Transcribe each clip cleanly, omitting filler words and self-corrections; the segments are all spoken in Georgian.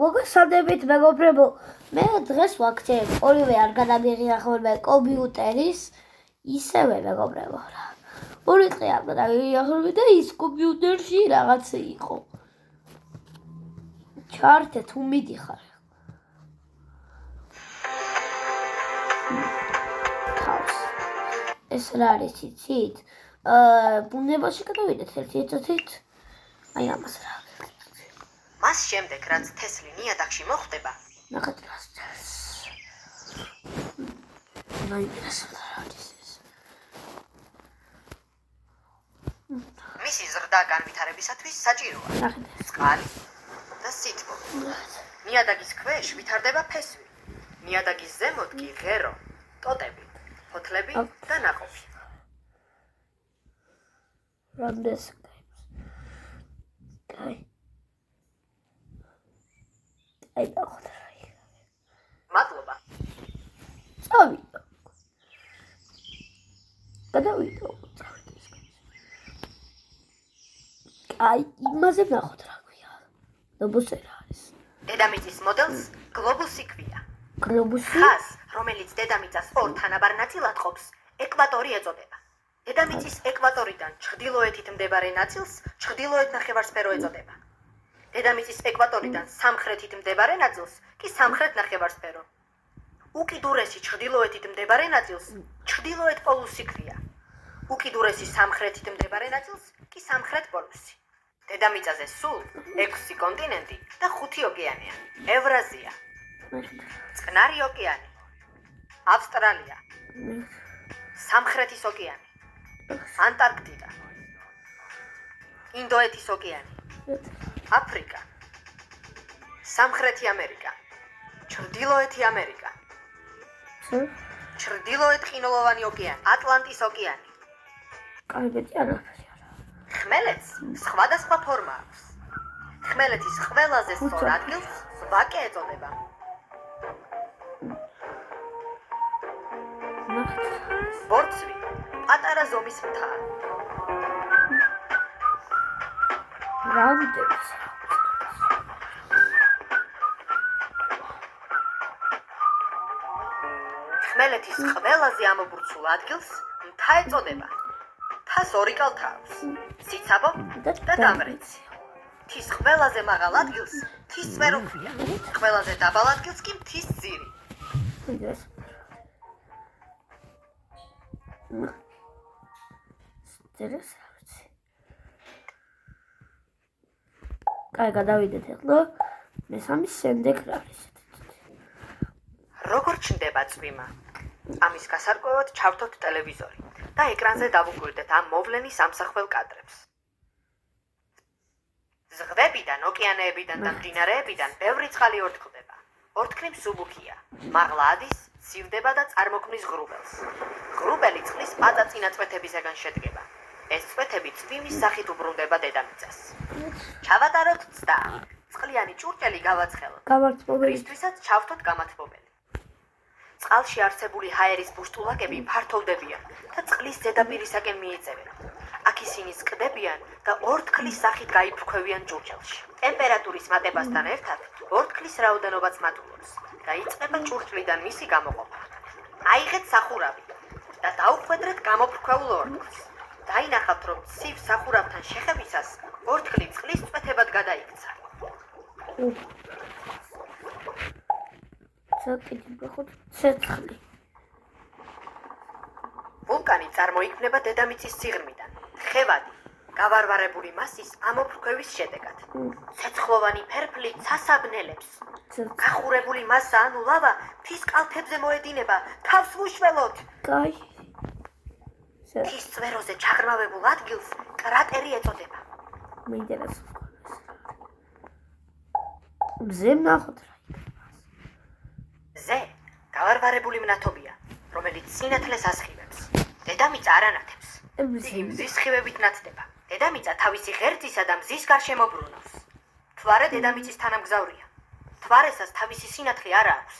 მოგესალმებით მეგობრებო, მე დღეს ვაქცევ ორივე არ გადაგიღიახებოდი კომპიუტერის ისევე მეგობრებო რა. ორი დღე არ გადაგიღიახებოდი და ის კომპიუტერში რაღაცა იყო. ჩართე თუ მიდიხარ. ეს რა არის იცით? ბუნებაში გადავიდეთ ერთი ეცოთით. აი ამას რა. მას შემდეგ რაც თესლი ნიადაგში მოხვდება, ნახეთ რას. მაინტერესებს რა არის ეს. მისი ზრდა განვითარებისათვის საჭიროა წყალი და სითბო. ნიადაგის ქვეშ ვითარდება ფესვი. ნიადაგის ზემოთ კი ღერო, ტოტები, ფოთლები და ნაყოფი. რამდენს კაი. აი დახვდა. მადლობა. წავიდა. გადავიდა. აი, იმაზე ნახოთ რა ქვია. გლობუსი რა არის? დედამიწის მოდელს გლობუსი ქვია. გლობუსი? ხაზს, რომელიც დედამიწას ორ თანაბარ ნაწილად ყოფს, ეკვატორი ეწოდება. დედამიწის ეკვატორიდან ჩრდილოეთით მდებარე ნაწილს ჩრდილოეთ ნახევარსფერო ეწოდება. დედამიწის ეკვატორიდან სამხრეთით მდებარე ნაწილს კი სამხრეთ ნახევარსფერო. უკიდურესი ჩრდილოეთით მდებარე ნაწილს ჩრდილოეთ პოლუსი ქვია. უკიდურესი სამხრეთით მდებარე ნაწილს კი სამხრეთ პოლუსი. დედამიწაზე სულ 6 კონტინენტი და 5 ოკეანეა. ევრაზია, წყნარი ოკეანე, ავსტრალია, სამხრეთის ოკეანე, ანტარქტიდა, ინდოეთის ოკეანე, აფრიკა, სამხრეთი ამერიკა, ჩრდილოეთი ამერიკა, ჩრდილოეთ ყინულოვანი ოკეანე, ატლანტის ოკეანე. კარგეთი არაფერი არა. ხმელეთს სხვადასხვა ფორმა აქვს. ხმელეთის ყველაზე სწორ ადგილს ვაკე ეწოდება. ბორცვი პატარა ზომის მთაა. რამდენს? ხმელეთის ყველაზე ამობურცულ ადგილს მთა ეწოდება. მთას ორი კალთა აქვს, ციცაბო და დამრეცი. მთის ყველაზე მაღალ ადგილს მთის წვერო ქვია. ყველაზე დაბალ ადგილს კი მთის ძირი. კაი, გადავიდეთ ახლა მესამის შემდეგ რა არის? როგორ ჩნდება წვიმა? ამის გასარკვევად ჩავთოთ ტელევიზორი და ეკრანზე დავუკვირდეთ ამ მოვლენის ამსახველ კადრებს. ზღვებიდან, ოკეანეებიდან და მდინარეებიდან ბევრი წყალი ორთქლდება. ორთქლი მსუბუქია, მაღლა ადის, ცივდება და წარმოქმნის ღრუბელს. ღრუბელი წყლის პაწაწინა წვეთებისაგან შედგება. ეს წვეთები წვიმის სახით უბრუნდება დედამიწას. ჩავატაროთ ცდა. წყლიანი ჭურჭელი გავაცხელოთ. ისთვისაც ჩავთოთ გამათბობელი. წყალში არსებული ჰაერის ბუშტულაკები ფართოვდებიან და წყლის ზედაპირისაკენ მიიწევენ. აქ ისინი სკდებიან და ორთქლის სახით გაიფრქვევიან ჭურჭელში. ტემპერატურის მატებასთან ერთად ორთქლის რაოდენობაც მატულობს და იწყება ჭურჭლიდან მისი გამოყოფა. აიღეთ სახურავი და დაუხვედრეთ გამოფრქვეულ ორთქლს. დაინახავთ, რომ ცივ სახურავთან შეხებისას ორთქლი წყლის წვეთებად გადაიქცა. ცეცხლი. ვულკანი წარმოიქმნება დედამიწის სიღრმიდან. ხევადი, გავარვარებული მასის ამოფრქვევის შედეგად. ცეცხლოვანი ფერფლი ცასაბნელებს. გახურებული მასა ანუ ლავა მთის კალთებზე მოედინება. თავს ვუშველოთ. კაი. მთის წვეროზე ჩაღრმავებულ ადგილს კრატერი ეწოდება. მეინტერესებს. მზე ნახოთ რა. ზე გავარვარებული მნათობია, რომელიც სინათლეს ასხივებს. დედამიწა არ ანათებს. იგი მზის სხივებით ნათდება. დედამიწა თავისი ღერძისა და მზის გარშემო ბრუნავს. მთვარე დედამიწის თანამგზავრია. მთვარესას თავისი სინათლე არ აქვს.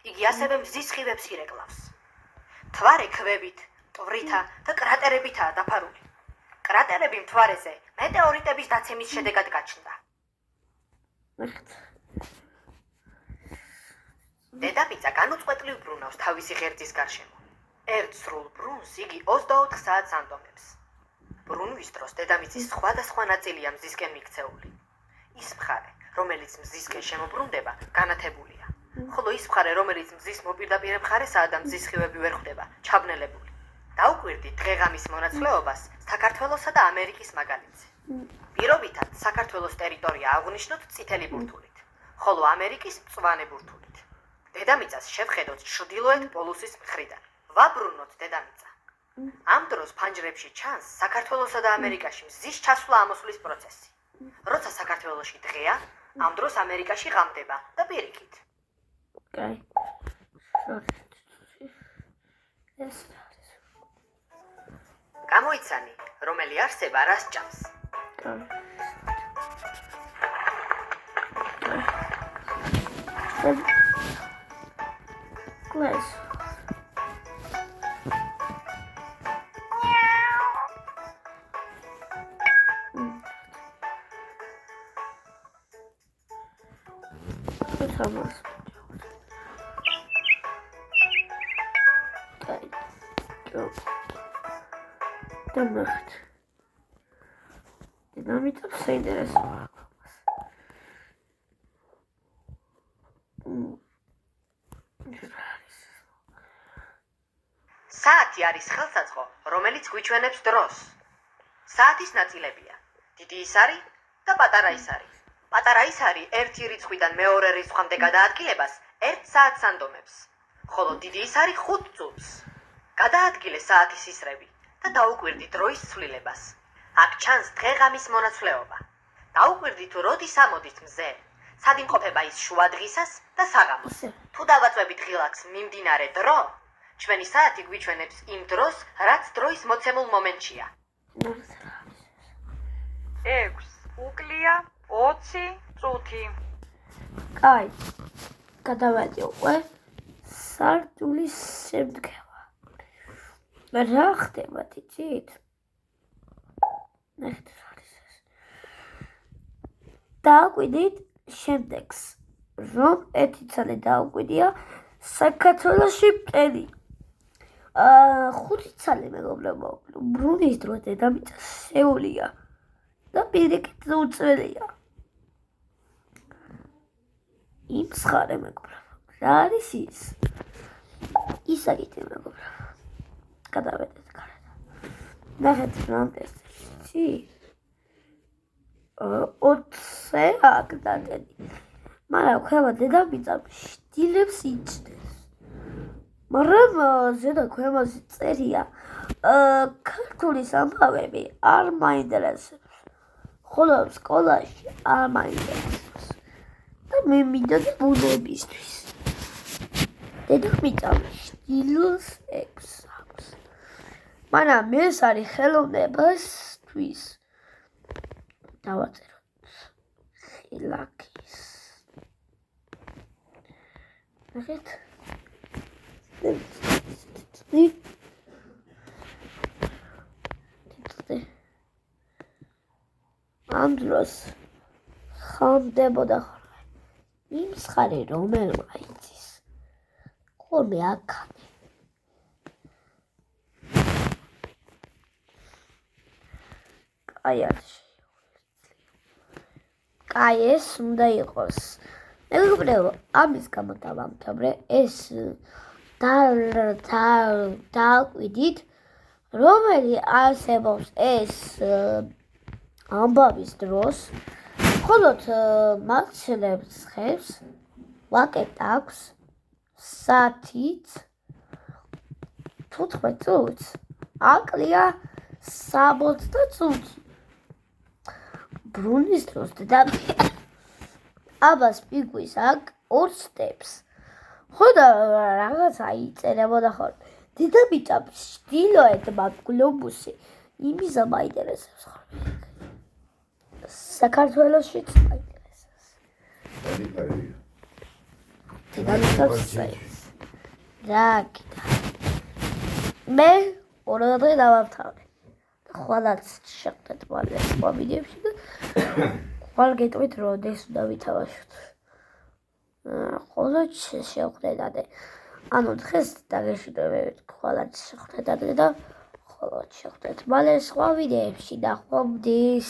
იგი ასევე მზის სხივებს ირეკლავს. მთვარე ქვებით, ტვრითა და კრატერებითაა დაფარული. კრატერები მთვარეზე მეტეორიტების დაცემის შედეგად გაჩნდა. დედამიწა განუწყვეტლივ ბრუნავს თავისი ღერძის გარშემო. ერთ სრულ ბრუნს იგი 24 საათს ანდომებს. ბრუნვის დროს დედამიწის სხვადასხვა ნაწილია მზისკენ მიქცეული. ის მხარე, რომელიც მზისკენ შემოbrunდება, განათებულია. ხოლო ის მხარე, რომელიც მზის მოპირდაპირე მხარესაა და მზის სხივები ვერ ხვდება, ჩაბნელებული. დაუკვირდით დღეღამის მონაცვლეობას საქართველოსა და ამერიკის მაგალითზე. პირობითად, საქართველოს ტერიტორია აღვნიშნოთ წითელი ბურთულით, ხოლო ამერიკის მწვანე ბურთულით. დედამიწას შევხედოთ ჩრდილოეთ პოლუსის მხრიდან. ვაბრუნოთ დედამიწა. ამ დროს ფანჯრებში ჩანს საქართველოსა და ამერიკაში მზის ჩასვლა ამოსვლის პროცესი. როცა საქართველოში დღეა, ამ დროს ამერიკაში ღამდება და პირიქით. გამოიცანი, რომელი არსება რას ჭამს. Κλαις. Τι θα μας κάνει. Δεν μέχρι. Δυναμίτα που θα ინტერესდება. საათი არის ხელსაწყო, რომელიც გვიჩვენებს დროს. საათის ნაწილებია: დიდი ისარი და პატარა ისარი. პატარა ისარი ერთი რიცხვიდან მეორე რიცხვამდე გადაადგილებას 1 საათს ანდომებს, ხოლო დიდი ისარი 5 წუთს. გადაადგილე საათის ისრები და დაუკვირდი დროის ცვლილებას. აქ ჩანს დღეღამის მონაცვლეობა. დაუკვირდი თუ როდის ამოდით მზე. სად იმყოფება ის შუა დღისას და საღამოს. თუ დავაწვევით ღილაკს მიმდინარე დრო, ჩვენი საათი გვიჩვენებს იმ დროს, რაც დროის მოცემულ მომენტშია. 6 უკლია 20 წუთი. კაი. გადავედი უკვე სართულის შემდგება. რა ხდება თითით? ნახეთ რა არის ეს. დააკვირდით შემდეგს, რომ ერთი ცალი დააკვირდია საქართველოში მტელი. 5 ცალი მეგობრებო, ბრუნის დროს დედამიწა შეეულია და პირიქით უწველია. იმ მხარე მეგობრებო, რა არის ის? ისაგით მეგობრებო. გადავედეთ გარეთ. ნახეთ რა ტესტი. 20 აქ დადენი. მაგრამ ხება დედამიწა შტილებს იჭდეს. მაგრამ ზედა ქვემოზე წერია ქართულის ამბავები არ მაინტერესებს. ხოლო სკოლაში არ მაინტერესებს. და მე მინდოდა ბუნებისთვის. დედამიწა შტილს ექვს აქვს. მაგრამ ეს არის ხელოვნებასთვის. დავაწეროთ ხილაკის. ნახეთ. ამ დროს ხამდებოდა ხოლმე იმ მხარე რომელმა იცის ხოლმე აქამდე კაი ეს უნდა იყოს მეგობრებო ამის გამო დავამთავრე ეს დააკვირდით რომელი არსებობს ეს ამბავის დროს მხოლოდ მაჩლებს ხებს ვაკეთ აქვს საათით 15 წუთს აკლია 60 წუთს ბრუნის დროს და აბას პიგვის აქ 2 სტეპს ხოდა რაღაცა იწერებოდა ხოლმე დედამიწა ჩრდილოეთმა გლობუსი იმისა მაინტერესებს ხოლმე საქართველოშიც მაინტერესებს დედამიწა რა კიდე მე ორადრე დავამთავრე ხვალაც შეხვდეთ მალე სხვა ვიდეოებში და ხვალ გეტყვით რომ ეს უნდა ვითავაშოთ ხოლო შევხვდეთ. ანუ დღეს დაგეშვიდებით ხოლმე შევხვდეთ და ხოლო შევხვდეთ. მალე სხვა ვიდეებში დახვდით.